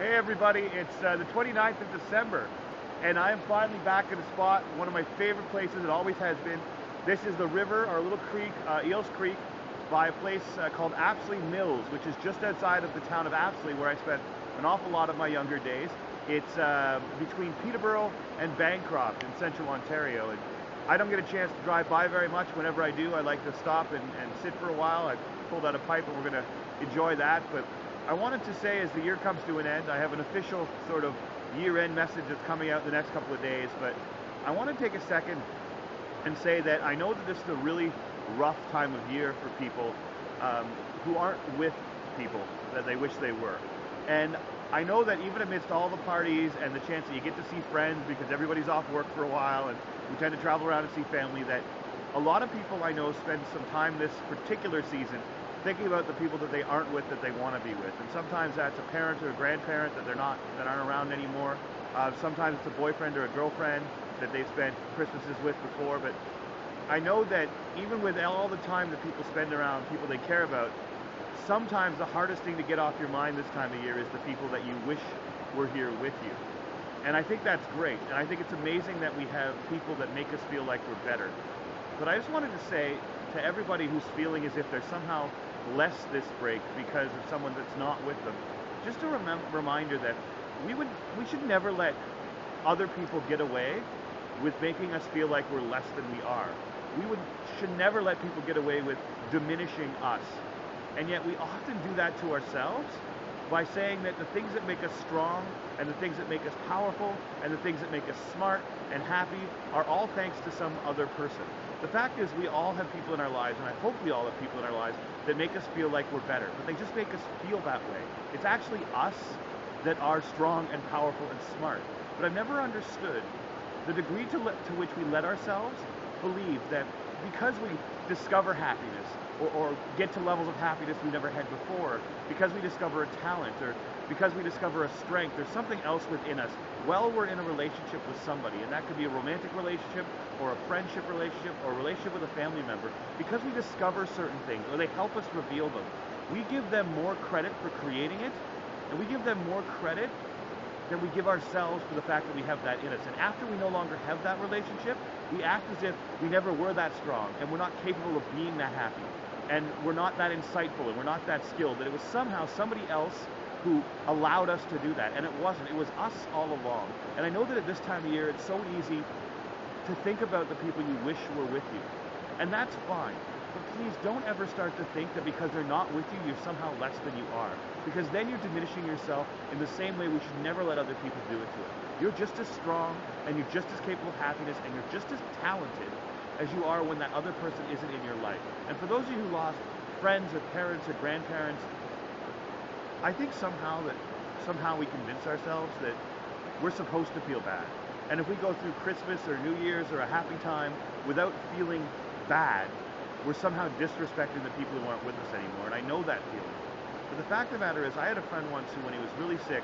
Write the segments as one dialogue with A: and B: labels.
A: Hey everybody, it's the 29th of December, and I am finally back at a spot, one of my favorite places, it always has been. This is the river, or little creek, Eels Creek, by a place called Apsley Mills, which is just outside of the town of Apsley, where I spent an awful lot of my younger days. It's between Peterborough and Bancroft in central Ontario, and I don't get a chance to drive by very much. Whenever I do, I like to stop and sit for a while. I pulled out a pipe and we're going to enjoy that, but I wanted to say, as the year comes to an end, I have an official sort of year-end message that's coming out in the next couple of days, but I want to take a second and say that I know that this is a really rough time of year for people who aren't with people that they wish they were. And I know that even amidst all the parties and the chance that you get to see friends because everybody's off work for a while and we tend to travel around and see family, that a lot of people I know spend some time this particular season thinking about the people that they aren't with that they want to be with. And sometimes that's a parent or a grandparent that aren't around anymore. Sometimes it's a boyfriend or a girlfriend that they've spent Christmases with before. But I know that even with all the time that people spend around people they care about, sometimes the hardest thing to get off your mind this time of year is the people that you wish were here with you. And I think that's great. And I think it's amazing that we have people that make us feel like we're better. But I just wanted to say to everybody who's feeling as if they're somehow less this break because of someone that's not with them, just a reminder that we should never let other people get away with making us feel like we're less than we are. Should never let people get away with diminishing us. And yet we often do that to ourselves by saying that the things that make us strong and the things that make us powerful and the things that make us smart and happy are all thanks to some other person. The fact is, we all have people in our lives, and I hope we all have people in our lives that make us feel like we're better, but they just make us feel that way. It's actually us that are strong and powerful and smart. But I've never understood the degree to which we let ourselves believe that because we discover happiness or get to levels of happiness we never had before, because we discover a talent or because we discover a strength or something else within us while we're in a relationship with somebody, and that could be a romantic relationship or a friendship relationship or a relationship with a family member, because we discover certain things or they help us reveal them, we give them more credit for creating it, and we give them more credit than we give ourselves for the fact that we have that in us. And after we no longer have that relationship, we act as if we never were that strong and we're not capable of being that happy and we're not that insightful and we're not that skilled, that it was somehow somebody else who allowed us to do that. And it wasn't. It was us all along. And I know that at this time of year, it's so easy to think about the people you wish were with you. And that's fine. But please don't ever start to think that because they're not with you, you're somehow less than you are. Because then you're diminishing yourself in the same way we should never let other people do it to us. You're just as strong, and you're just as capable of happiness, and you're just as talented as you are when that other person isn't in your life. And for those of you who lost friends or parents or grandparents, I think somehow we convince ourselves that we're supposed to feel bad. And if we go through Christmas or New Year's or a happy time without feeling bad, we're somehow disrespecting the people who aren't with us anymore. And I know that feeling. But the fact of the matter is, I had a friend once who, when he was really sick,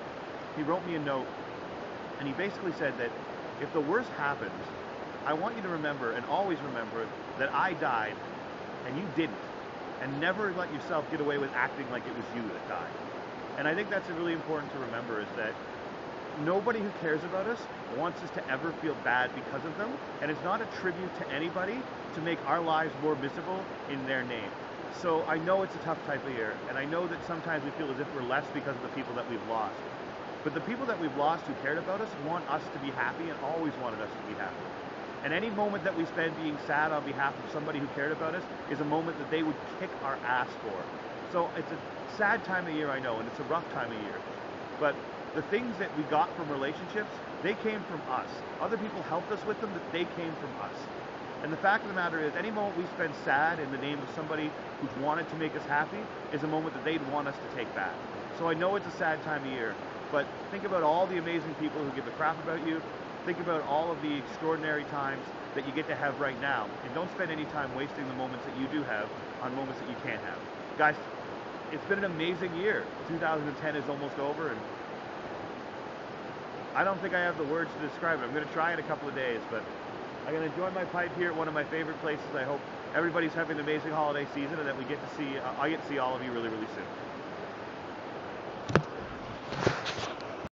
A: he wrote me a note, and he basically said that if the worst happens, I want you to remember, and always remember, that I died and you didn't. And never let yourself get away with acting like it was you that died. And I think that's really important to remember, is that nobody who cares about us wants us to ever feel bad because of them, and it's not a tribute to anybody to make our lives more miserable in their name. So I know it's a tough type of year, and I know that sometimes we feel as if we're less because of the people that we've lost. But the people that we've lost who cared about us want us to be happy and always wanted us to be happy. And any moment that we spend being sad on behalf of somebody who cared about us is a moment that they would kick our ass for. So it's a sad time of year, I know, and it's a rough time of year. But the things that we got from relationships, they came from us. Other people helped us with them, but they came from us. And the fact of the matter is, any moment we spend sad in the name of somebody who's wanted to make us happy is a moment that they'd want us to take back. So I know it's a sad time of year, but think about all the amazing people who give a crap about you. Think about all of the extraordinary times that you get to have right now. And don't spend any time wasting the moments that you do have on moments that you can't have. Guys, it's been an amazing year. 2010 is almost over, and I don't think I have the words to describe it. I'm going to try in a couple of days, but I'm going to enjoy my pipe here at one of my favorite places. I hope everybody's having an amazing holiday season and that I get to see all of you really, really soon.